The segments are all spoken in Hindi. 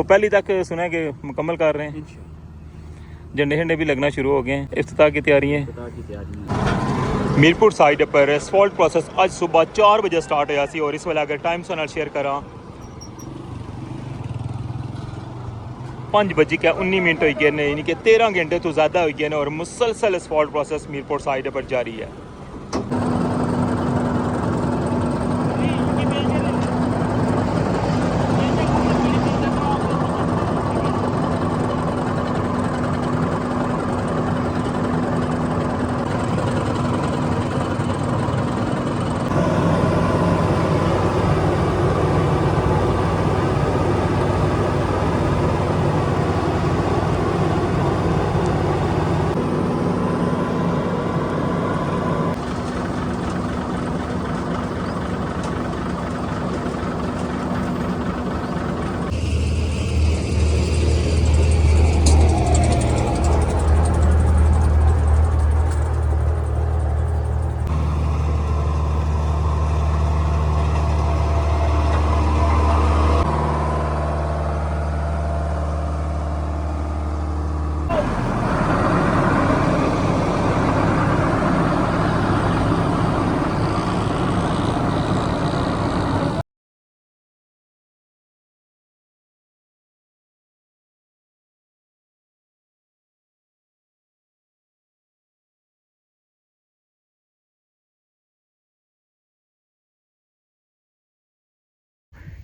तो पहली तक सुना है कि मुकम्मल कर रहे हैं, झंडे झंडे भी लगना शुरू हो गए हैं। इफ्तिताह की तैयारी है। मीरपुर साइड पर असफॉल्ट प्रोसेस आज सुबह 4 बजे स्टार्ट होया सी और इस वेले अगर टाइम से शेयर करा 5 बजे के 19 मिनट हो गए यानी कि 13 घंटे तो ज़्यादा हो गए और मुसलसल असफॉल्ट प्रोसेस मीरपुर साइड पर जारी है।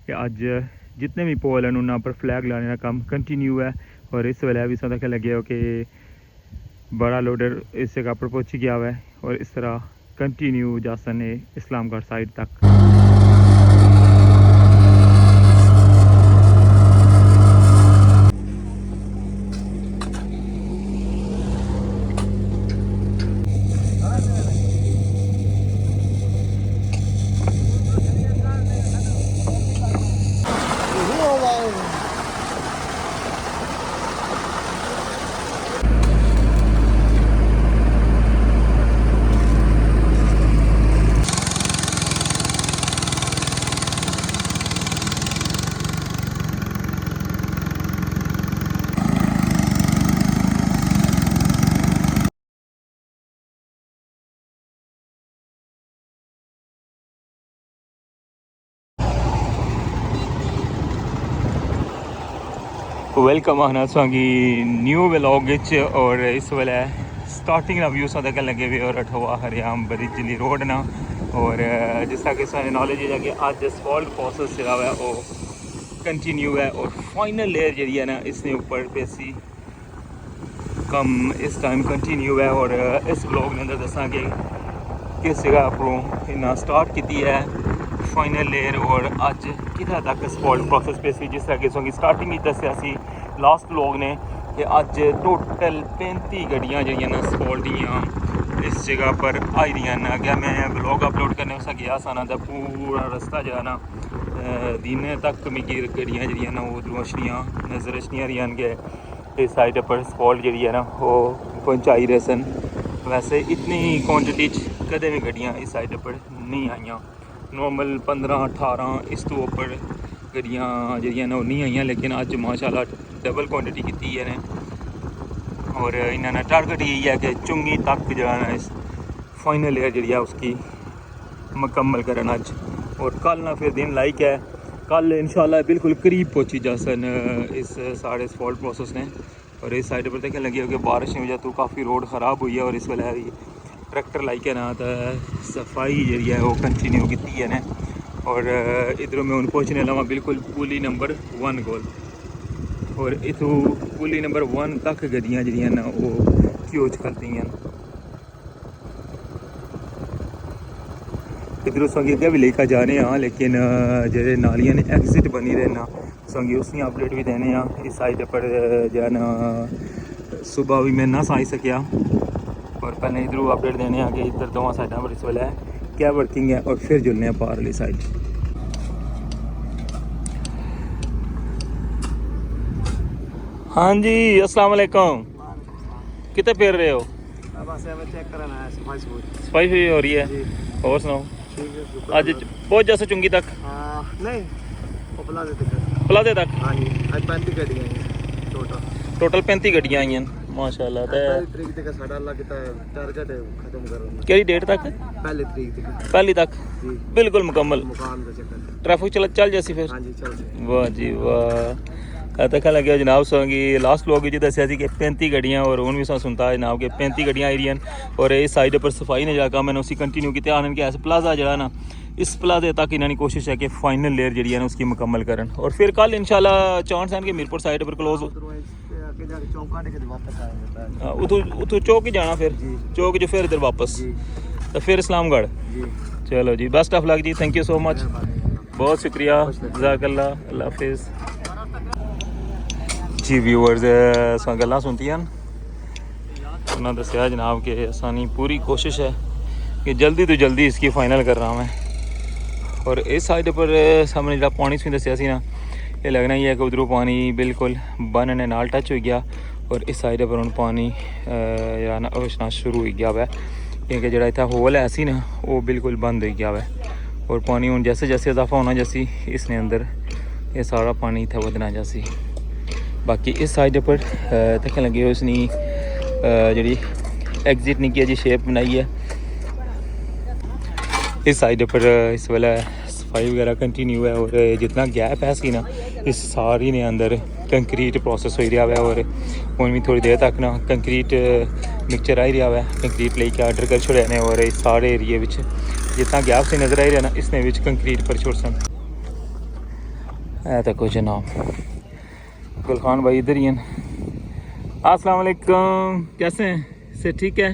कि अज जितने भी पोल हैं उन्होंने पर फ्लैग लाने का काम कंटिन्यू है और इस वेले भी सदा के लगे हो कि बड़ा लोडर इस जगह पर पहुँच गया हुआ है और इस तरह कंटिन्यू जासन है इस्लामगढ़ साइड तक। वेलकम आना स्वांगी न्यू व्लॉग और इस वेले स्टार्टिंग का व्यू सादा लगे हुए और अठवा हरियाम बरीजली रोड ना और जिस तरह कि सारे नॉलेज है कि आज असफॉल्ट प्रोसेस जो है वो कंटिन्यू है और फाइनल लेयर जी है ना इसने ऊपर पैसी कम इस टाइम कंटिन्यू है और इस व्लॉग के अंदर दसा कि किस जगह पर इन्ना स्टार्ट की है फाइनल लेयर और अज कितना तक असफॉल्ट प्रोसेस पे सी जिस तरह कि सोंगी स्टार्टिंग ही दसिया सी लास्ट लोग ने कि अज टोटल 35 गड्डियाँ जड़ियाँ ना असफॉल्ट दियाँ इस जगह पर आई रही हैं। अगर मैं ब्लॉग अपलोड करने उस गया साना तो पूरा रास्ता जो है ना दिन तक मिगी गड्डियाँ जड़ियाँ ना वो रोशनियाँ नज़र अशनियां रही कि इस साइड पर असफॉल्ट जी है ना वो पहुँचाई रहे सन। वैसे इतनी क्वांटिटी कदे भी गड्डियाँ इस साइड पर नहीं आईयां, नॉर्मल 15-18 इस तो उपर गड्डियाँ जड़ियाँ ना नहीं आई लेकिन अज माशाल्लाह डबल क्वांटिटी की है ने और इन्होंने टारगेट यही है कि चुंगी तक जो है ना इस फाइनल लेयर जी है उसकी मुकम्मल करना अज और कल ना फिर दिन लाइक है कल इंशाल्लाह बिल्कुल करीब पहुँची जा सन इस साढ़े असफॉल्ट प्रोसेस ने। और इस साइड पर देखें लगी हो कि बारिश की वजह तो काफ़ी रोड ख़राब हुई है और इस वेले ट्रैक्टर लाई के ना तो सफाई जी है वो कंटिन्यू की है ने और इधरों में उन पहुँचने लगा बिल्कुल पुली नंबर 1 कोल और इतों पुली नंबर 1 तक गड्डियाँ जी ना वो क्योज करती हैं। इधरों संगी अगर भी लेकर जा रहे हैं लेकिन जो नालियाँ ने एग्जिट बनी रहे ना संगी उसकी अपडेट भी देने इस साइड पर जो है ना सुबह भी मैं ना आई सकिया और पहले इधरों अपडेट देने कि इधर दोवां साइडों पर इस वेले क्या वर्किंग है और फिर जुलने पार वाली साइड। हाँ जी अस्सलाम वालेकुम, कितने फिर रहे हो? चेक कराना है, सफाई हुई हो रही है और सुनाओ आज पहुँच जैसे चुंगी तक? नहीं उपला देते प्लाजे तक हाँ जी आज 35 गड्डियां हैं टोटल 35 गड्डियां आई हैं माशाल्लाह। ते पहली तरीक तक साडा अल्लाह कीता टारगेट खत्म करना केड़ी डेट तक? पहली तरीक तक पहली तक जी बिल्कुल मुकम्मल। मुकाम का चक्कर ट्रैफिक चल जैसी फिर? हाँ जी चल से वाह जी वाह। तक लगे जनाब सोंगी लास्ट लोग जी दसिया कि 35 गड्डियां और हूँ भी सुनता जनाब कि 35 गड्डियां आई दियां और इस साइड पर सफाई ने जाकर मैंने उसी कंटिन्यू किया आने कि ऐसा प्लाजा जरा ना इस प्लाजे तक इन्होंने कोशिश है कि फाइनल लेयर जी है ना उसकी मुकम्मल करन और फिर कल इंशाल्लाह चांस है कि मीरपुर साइड पर क्लोज आगे जाके चौका के वापस आएंगे उतो चौक ही जाना फिर जी। चौक जो फिर इधर वापस जी तो फिर इस्लामगढ़। जी चलो जी बेस्ट ऑफ लक जी थैंक यू सो मच बहुत शुक्रिया जज़ाकल्लाह अल्लाह हाफिज़ जी। व्यूअर्स असां गल्लां सुनतियां उन्होंने दसिया जनाब कि असानी पूरी कोशिश है कि जल्दी तो जल्दी इसकी फाइनल कर रहा मैं और इस साइड पर सामने जो पानी सी दसिया सी ना ये लगना ही है कि उधरों पानी बिल्कुल बन ने नाल टच हो गया और इस साइड पर हम पानी जरा ना उछना शुरू हो गया वै क्योंकि जो इतना होल है सी ना वो बिल्कुल बंद हो गया वै और पानी हूँ जैसे जैसे इजाफा होना जैसी इसने अंदर ये सारा पानी इतना बदना जैसी। बाकी इस साइड पर तक लगे उसने जी एग्जिट नहीं किया जी शेप बनाई है। इस साइड पर इस वेला सफाई वगैरह कंटिन्यू है और जितना गैप है सी ना इस सारी ने अंदर कंक्रीट प्रोसेस हो रहा है और हूँ भी थोड़ी देर तक ना कंक्रीट मिक्सचर आई रहा है कंक्रीट लेके आर्डर कर छोड़े ने और इस सारे एरिए में जितना गैप से नज़र आई रहा ना इसने विच कंक्रीट पर छोड़ सन तक जनाब गुलखान भाई इधर ही हैं। अस्सलाम वालेकुम कैसे हैं से ठीक है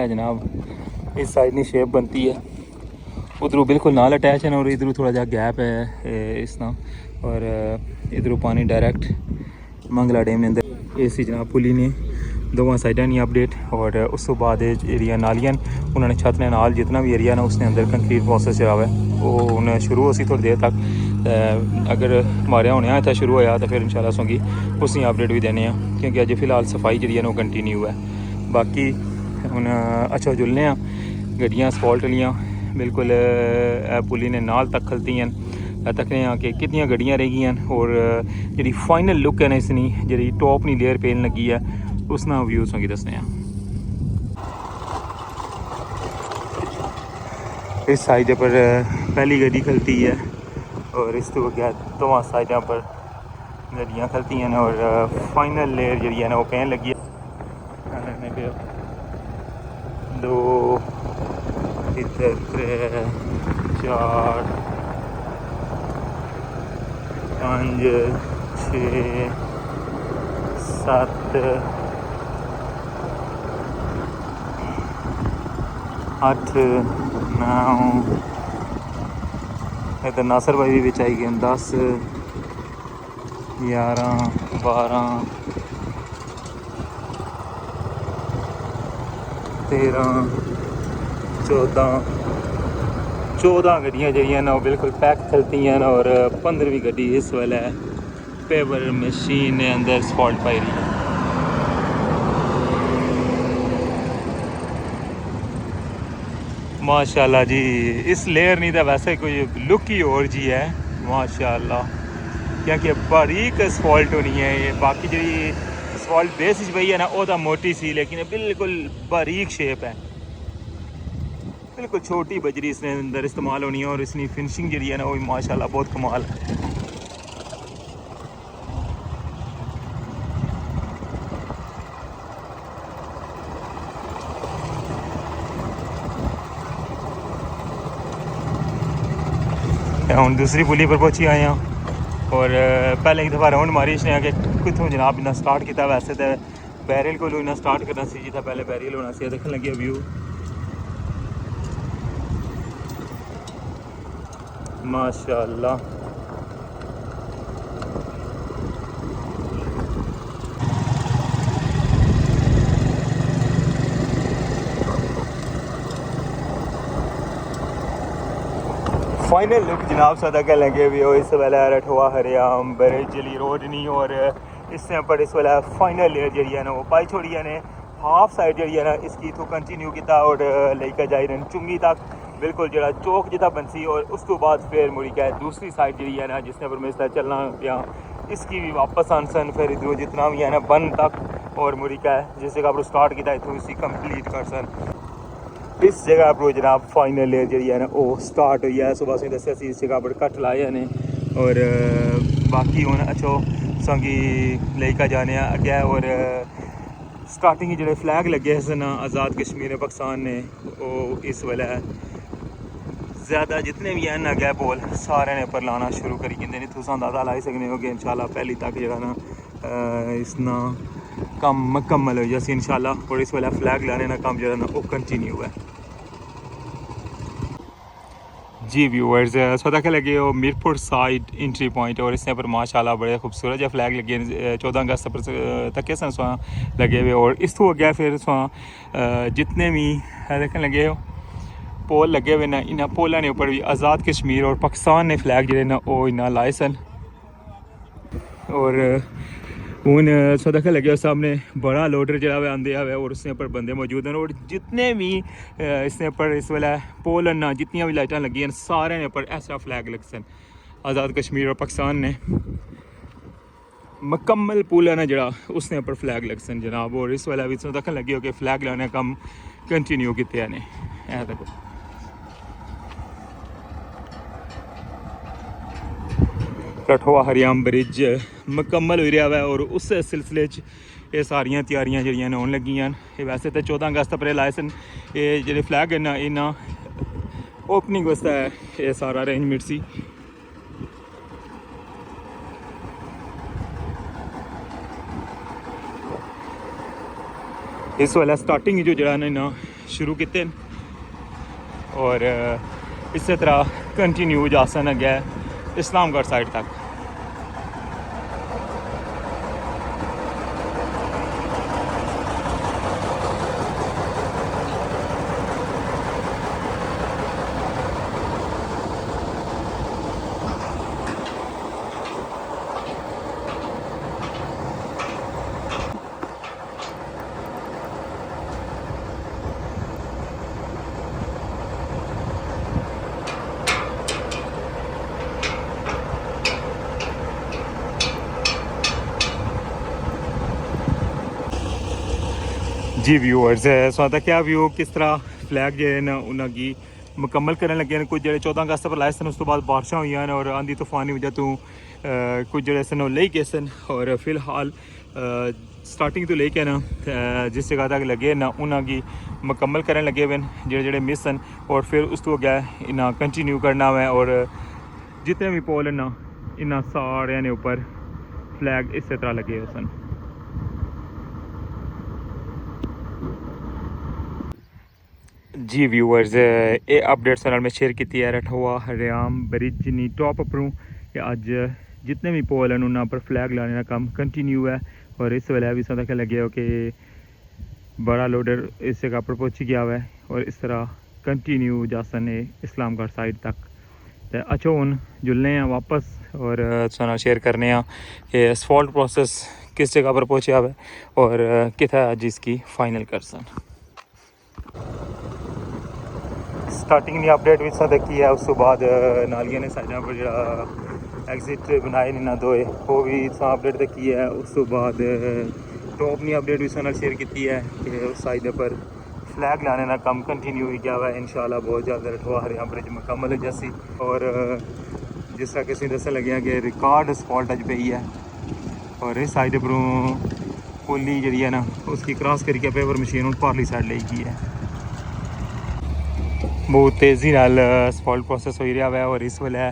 जनाब इस साइड नहीं शेप बनती है उधरों बिल्कुल नाल अटैच है ना और इधरों थोड़ा जा गैप है इस ना और इधरों पानी डायरेक्ट मंगला डैम ने अंदर इस जनाब पुली ने दोवां साइडां नहीं अपडेट और उस तो बाद एरिया नालियां उन्होंने छत ने नाल जितना भी एरिया ना उसने अंदर कंक्रीट प्रोसेस जो है वो हूँ शुरू हो सी थोड़ी देर तक अगर मारिया होने इतना शुरू होया तो फिर इंशाल्लाह सोंगी उसी अपडेट भी देने क्योंकि अज फिलहाल सफाई जी है वो कंटिन्यू है। बाकी हूँ अच्छा जुलने गड्डियाँ स्पॉल्ट वालियाँ बिल्कुल पुली ने नाल तक खलती हैं तकने कि कितनी गड्डियाँ रह गई और जी फाइनल लुक है ना इसनी जी टॉप नहीं लेयर पेन लगी है उसना व्यूज़ होंगी दसने। इस साइड पर पहली गड्डी खलती है और इस तो क्या दोवां साइडों पर गड्डियाँ खलती हैं और फाइनल लेयर जी है ना वो पेन लगी है। 2 3 4 5 6 7 8 9 इधर नासर भाई भी बिच आई गए 10 11 12 13 14 गड्डियाँ जड़ियाँ ना बिल्कुल पैक चलती हैं और 15वीं गड्डी इस वेले पेवर मशीन ने अंदर स्पॉट पाई रही है। माशाल्लाह जी इस लेयर नहीं तो वैसे कोई लुक ही और जी है माशाल्लाह क्योंकि बारीक असफॉल्ट होनी है ये बाकी जी असफॉल्ट बेस पई है ना वो तो मोटी सी लेकिन बिल्कुल बारीक शेप है बिल्कुल छोटी बजरी इसने अंदर इस्तेमाल होनी है और इसकी फिनिशिंग जी है ना वो माशाल्लाह बहुत कमाल है। हम दूसरी पुली पर पहुंची आए हैं और पहले एक दफ़ा राउंड मारी इसने आके कितों जनाब इन्ना स्टार्ट किया वैसे तो बैरियल को इन्ना स्टार्ट करना सी जितना पहले बैरियल होना सी देखने लगे व्यू माशाल्लाह। फाइनल लुक जनाब सदा कह लगे भी हो इस वेला रठवा हरियाम बरेजली रोड नहीं और इससे पर इस वेला फाइनल लेयर जी है ना वो पाई छोड़ी ने हाफ साइड जी है ना इसकी इतों कंटिन्यू किया और लेकर जाई रहे चुंगी तक बिल्कुल जो चौक जिता बनसी और उस तो बाद फिर मुड़ी क्या दूसरी साइड जी है ना जिसने पर मैं इस तरह चलना पिया इसकी भी वापस आन सन फिर इधरों जितना भी है ना बन तक और मुड़ी क्या जिस जगह पर स्टार्ट किया इतों इसी कंप्लीट कर सन इस जगह पर जनाब फाइनल लेयर जी है ना वो स्टार्ट हुई है सुबह से दसिया इस जगह पर कट लाए ने और बाकी हूँ अच्छो संगी लेकर जाने अगे और स्टार्टिंग जो फ्लैग लगे सन आज़ाद कश्मीर पाकिस्तान ने वो इस वेले ज़्यादा जितने भी हैं अग्गै पोल सारे ने पर लाना शुरू करी दिंदे ने तुस अंदाज़ा लाई सकने हो कि इंशाल्लाह पहली तक जो ना इसना कम मुकम्मल हो जाए इंशाल्लाह और इस वेले फ्लैग लाने का काम जो ना वो कंटिन्यू है जी व्यूअर्स सो तक लगे हो मीरपुर साइड एंट्री पॉइंट और इसने पर माशाल्लाह बड़े खूबसूरत जो फ्लैग लगे 14 अगस्त पर तक सुहा लगे हुए और इस तो अगे फिर सुहा जितने भी देखने लगे हो पोल लगे हुए ना इन्होंने पोलों के ऊपर भी आज़ाद कश्मीर और पाकिस्तान ने फ्लैग जो ना वो इन्ना लाए सन और हूँ सो देख लगे सामने बड़ा लोडर जो आंदे हुए और उसने पर बंदे मौजूद हैं और जितने भी इसने पर इस वेले पोल ना जितनी भी लाइटें लगी हैं सारे ने पर ऐसा फ्लैग लग सन आज़ाद कश्मीर और पाकिस्तान ने मुकम्मल पुल है ना जरा उसने पर फ्लैग लग सन जनाब और इस वेले भी सो देख लगे हो कि फ्लैग लाने कम कंटिन्यू किए ने देखो कठुआ हरियाम ब्रिज मुकम्मल हो रहा है और उस सिलसिले ये सारियां तैयारियां जड़ियां होने लगी हैं वैसे तो 14 अगस्त पर लाए सन ये जो फ्लैग है ना इन्ना ओपनिंग वास्ते ये सारा अरेंजमेंट सी इस वाला स्टार्टिंग जो जरा ना शुरू किए और इस तरह कंटिन्यू जा सन अगे इस्लामगढ़ साइड तक जी व्यूअर्स सो क्या व्यू किस तरह फ्लैग जो है ना उन्होंने मुकम्मल करने लगे कुछ जो 14 अगस्त पर लाए सन उस तो बाद बारिशा हुई हैं और आंधी तूफान की वजह तो कुछ जो सन ले गए सन और फिलहाल स्टार्टिंग तो लेके ना जिस जगह तक लगे ना उन्होंने मुकम्मल करने लगे हुए जोड़े मिस सन और फिर उस तो अगे इन्हें कंटिन्यू करना है और जितने भी पोल ना इन्हें सारे ने ऊपर फ्लैग इस तरह लगे हुए सन जी व्यूअर्स ये अपडेट्स में शेयर की है रठवा हरियाम ब्रिज नी टॉप उपरों अज जितने भी पोल हैं उन्होंने पर फ्लैग लाने का काम कंटिन्यू है और इस वेले भी सदा लगे हो कि बड़ा लोडर इस जगह पर पहुँच गया हुआ है और इस तरह कंटिन्यू जा सन इस्लामगढ़ साइड तक तो अच्छो हूँ जुलने हैं वापस और सुना शेयर करने कि असफॉल्ट प्रोसेस किस जगह पर पहुँचा हुआ है और कितना अज इसकी फाइनल कर सन स्टार्टिंग की अपडेट भी सा देखी है उस तो बाद नालियां ने साइडा पर जो एग्जिट बनाए ना दो वो भी सा अपडेट देखी है उस तो बाद टॉप की अपडेट भी साथ शेयर की है कि उस साइड पर फ्लैग लाने का काम कंटिन्यू हो गया हुआ है इंशाल्लाह बहुत जल्द रठवा हरियाम ब्रिज मुकम्मल हो जैसी और जिस तरह किसी दस लगे कि रिकॉर्ड स्पॉट अज पई है और इस साइड परों पुली जी है ना उसकी क्रॉस करके पेपर मशीन पारली साइड ले गई है बहुत तेज़ी नाल असफॉल्ट प्रोसेस हो रहा है और इस वेले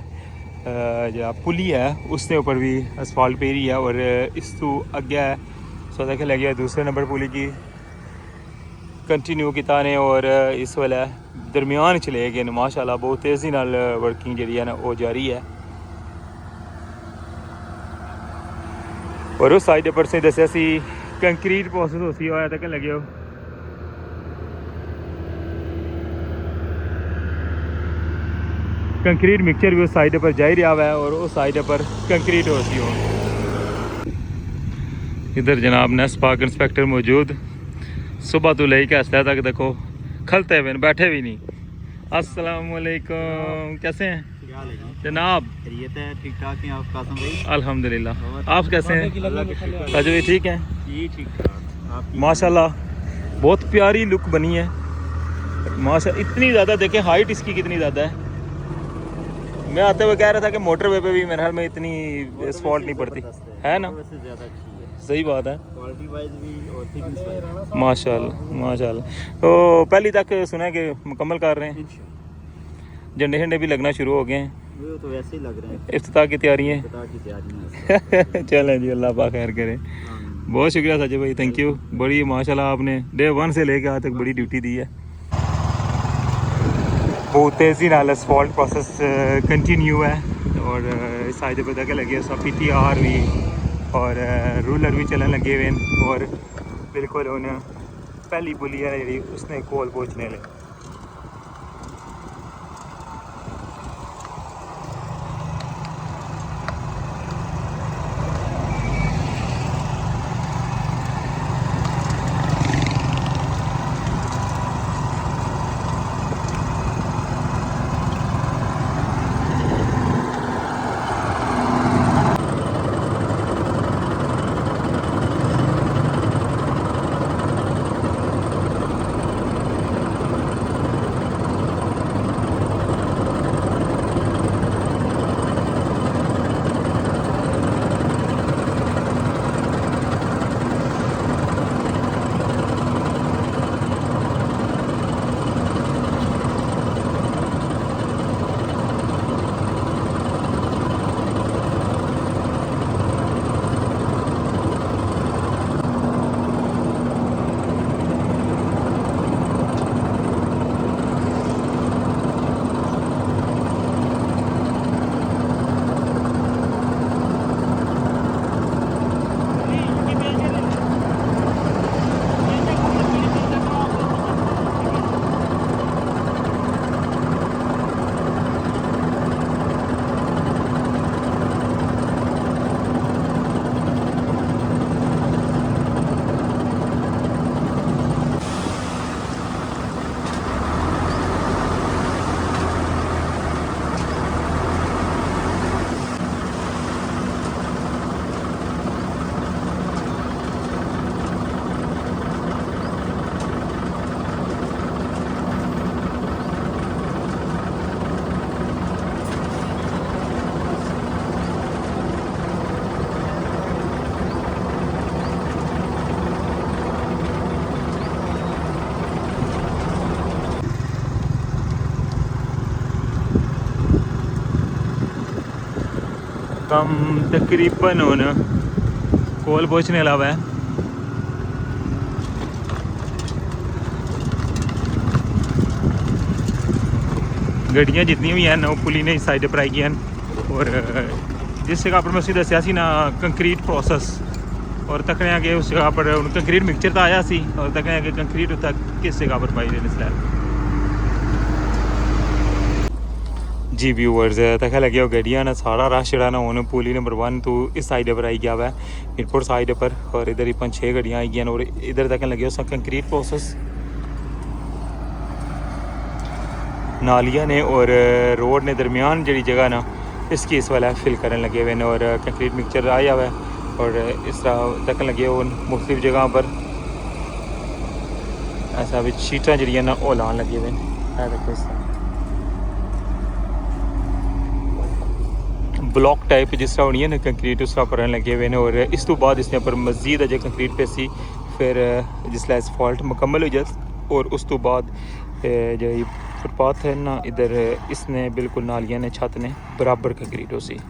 जो पुली है उसके ऊपर भी असफॉल्ट पे रही है और इस तो अगे सो देख लगे दूसरे नंबर पुली की कंटिन्यू किया ने और इस वेले दरमियान चले गए माशाल्लाह बहुत तेज़ी नाल वर्किंग जी है ना वो जारी है और उस साइड पर से दसिया सी कंक्रीट प्रोसेस हो सी होया तक लगे हो कंक्रीट मिक्सचर भी उस साइड पर जा ही रहा है और उस साइड पर कंक्रीट हो सी हो इधर जनाब नेस पार्क इंस्पेक्टर मौजूद सुबह तो लेके हंसता तक देखो खलते हुए बैठे भी नहीं। अस्सलाम वालेकुम, कैसे हैं जनाब? ठीक ठाक हैं आप कासम भाई? अल्हम्दुलिल्लाह, आप कैसे हैं? ताजु भाई ठीक हैं? जी ठीक ठाक। माशाल्लाह बहुत प्यारी लुक बनी है माशा। इतनी ज़्यादा देखें हाइट इसकी कितनी ज़्यादा है। मैं आते हुए कह रहा था कि मोटरवे पे भी मेरे ख्याल में इतनी एस्फॉल्ट नहीं पड़ती है ना। वैसे ज़्यादा अच्छी है, सही बात है, क्वालिटी वाइज भी और थिकनेस वाइज। माशाल्लाह माशाल्लाह। तो पहली तक सुना है कि मुकम्मल कर रहे हैं, झंडे झंडे भी लगना शुरू हो गए हैं, वो तो वैसे ही लग रहे हैं, इफ्तिताह की तैयारियाँ पता की तैयारी चलें जी, अल्लाह पाक खैर करे। बहुत शुक्रिया साजिद भाई, थैंक यू। बड़ी माशाल्लाह आपने डे 1 से लेकर आज तक बड़ी ड्यूटी दी है। बहुत तेज़ी नाल असफॉल्ट प्रोसेस कंटिन्यू है और इस साइड पर तक लगे सब PTR भी और रूलर भी चलन लगे हुए हैं और बिल्कुल उन्हें पहली पुली है जी उसने कोल पहुँचने लगे। कम तकरीबन होना कोल पहुँचने अलावा है। गड्डियाँ जितनी भी हैं नौ पुली ने इस साइड पर आई गई हैं और जिस जगह पर मैं सीधा सियासी ना कंक्रीट प्रोसेस और तकने आगे उस जगह पर कंक्रीट मिक्सचर तो आया सी और तकने आगे कंक्रीट तक किस जगह पर पाई देने से जी व्यूअर्स तक लगे हो गड्डियाँ ना सारा रश जरा ना हूँ पुली नंबर 1 तो इस साइड पर आई गया हुआ है मिरपुर साइड पर और इधर ही 5-6 गड्डियाँ आई गई और इधर तक लगे हो कंक्रीट प्रोसेस नालियाँ ने और रोड ने दरमियान जी जगह ना इसकी इस वाला फिल करने लगे हुए हैं और कंक्रीट मिक्सचर आया हुआ है और इस तरह तक लगे हो मुख्तलिफ जगह पर ऐसा भी शीटा जड़ियाँ ना वो लान लगे हुए हैं। देखो इस तरह ब्लॉक टाइप जिस तरह होनी है ना कंक्रीट उस तरह पर लगे हुए हैं और इस तो बाद इसने पर मजीद अजय कंक्रीट पे सी फिर जिसला असफॉल्ट मुकम्मल हो जाए और उस तो बाद जो फुटपाथ है ना इधर इसने बिल्कुल नालियाँ ने छत ने बराबर कंक्रीट हो सी।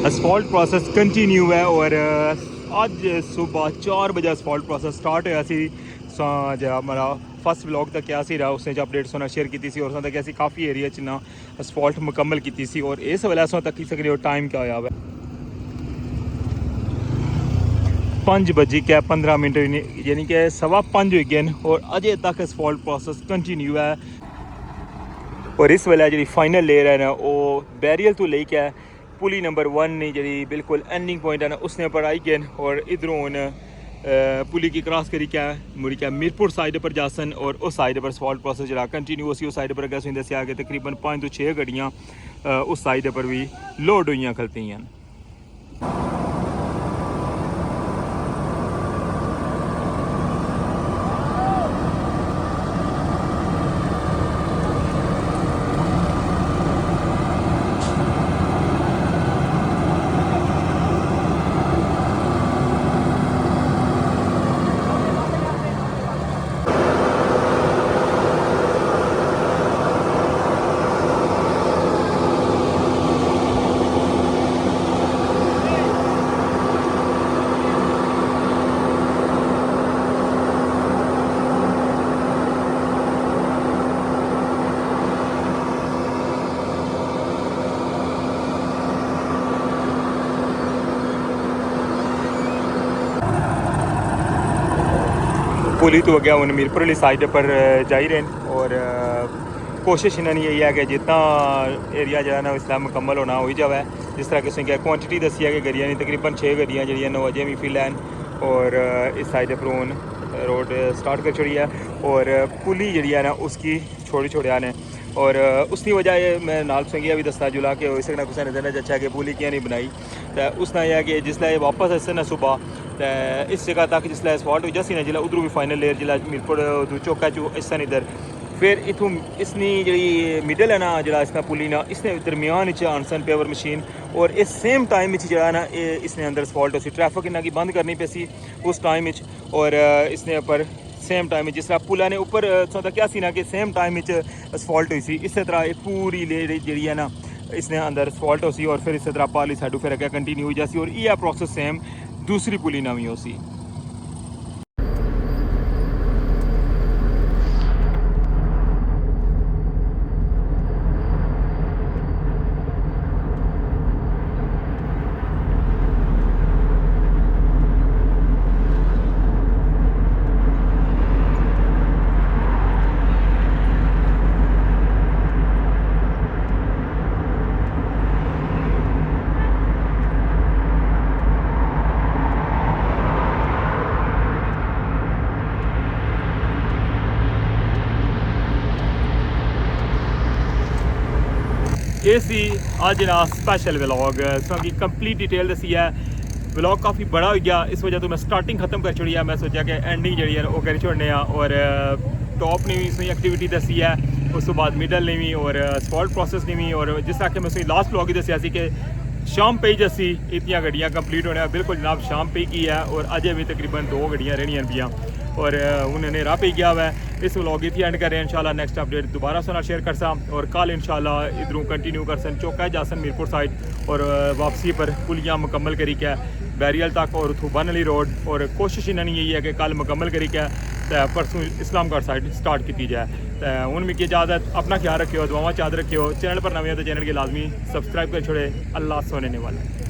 असफॉल्ट प्रोसेस कंटिन्यू है और आज सुबह 4 बजे असफॉल्ट प्रोसेस स्टार्ट होया सी जो हमारा फस्ट व्लॉग तक क्या सी रहा उसने जो अपडेट्स होना शेयर की सी और उसने तक ऐसी काफ़ी एरिया च ना असफॉल्ट मुकम्मल की सी और इस वेले अस तक सकते हो टाइम क्या होया है 5:15 यानी कि 5:15 हो गए और अजे तक असफॉल्ट प्रोसेस कंटिन्यू है और इस वेले जी फाइनल लेयर है ना वो बैरियल तो लेके पुली नंबर 1 ने जी बिल्कुल एंडिंग पॉइंट है ना उसने पर आई गए और इधरों पुली की क्रॉस करी क्या मुड़ी क्या मीरपुर साइड पर जासन और उस साइड पर असफॉल्ट प्रोसेस जरा कंटिन्यू उस साइड पर अगर दसिया कि तकरीबन 5 तो 6 गड्डियाँ उस साइड पर भी लोड हुई खलती हैं पुली तो गया उन मीरपुर वाली साइड पर जा ही रहे और कोशिश इन्होंने यही है कि जितना एरिया जो है ना इसका मुकम्मल होना हो ही जाए जिस तरह किसी क्या क्वांटिटी दसी है कि गड्डियाँ नहीं तकरीबन 6 गड्डियाँ जी अजें भी फिल हैं और इस साइड पर हूँ रोड स्टार्ट कर छोड़ी है और पुली जी है ना उसकी छोटी छोड़िया ने और उसकी वजह मैं नाल संगिया भी दसना जुला कि इस कुछ ने दिन अच्छा कि पुली क्या नहीं बनाई तो उसना यह है कि जिसलै वापस अस ना सुबह तो इस जगह तक जिसलै असफॉल्ट हो जसी ना जिला उधरों भी फाइनल लेयर जिला मीरपुर चौका चो इस इधर फिर इतों इसनी जी मिडल है ना जरा इसका पुली ना इसने दरमियान आनसन पेवर मशीन और इस सेम टाइम जो है ना इसने अंदर असफॉल्ट हो ट्रैफिक इन्ना की बंद करनी पैसी उस टाइम और इसने ऊपर सेम टाइम जिस तरह पुला ने ऊपर क्या सी ना कि सेम टाइम असफॉल्ट हुई सी इस तरह ये पूरी लेयर जी है ना इसने अंदर असफॉल्ट हो सी और फिर इस तरह पाली साइडों फिर अगर कंटिन्यू हो जासी और यह प्रोसेस सेम दूसरी पुली ना भी हो सी ये सी अज ना स्पैशल व्लॉग की कंप्लीट डिटेल दसी है व्लॉग काफ़ी बड़ा हो गया इस वजह तो मैं स्टार्टिंग खत्म कर छोड़ी है मैं सोचा कि एंडिंग जी है वो कर छोड़ने और टॉप ने भी सही एक्टिविटी दसी है उस तो बाद मिडल ने भी और असफॉल्ट प्रोसेस ने भी और जिस तरह मैं सही लास्ट व्लॉग ही दसिया कि शाम पे जसी इतनी गड्डियाँ कंप्लीट होने बिल्कुल जनाब शाम पे की है और अजय भी तकरीबन 2 गड्डियाँ रहनियां पियाँ और उन्होंने राह पे गया हुआ है इस व्लॉग इतनी एंड करें इंशाल्लाह नेक्स्ट अपडेट दोबारा सुना शेयर कर सा और कल इंशाल्लाह इधरों कंटिन्यू कर सन चौका जासन मीरपुर साइड और वापसी पर पुलियाँ मुकम्मल करी क्या बैरियल तक और उथू बन वाली रोड और कोशिश इन्होंने यही है कि कल मुकम्मल करी क्या परसों इस्लामगढ़ साइड स्टार्ट की जाए तो हूँ मिगी इजाज़त अपना ख्याल रखियो दुआवां याद रखियो चैनल पर नवे हो तो चैनल के लाजमी सब्सक्राइब कर छोड़े अल्लाह सोने वाला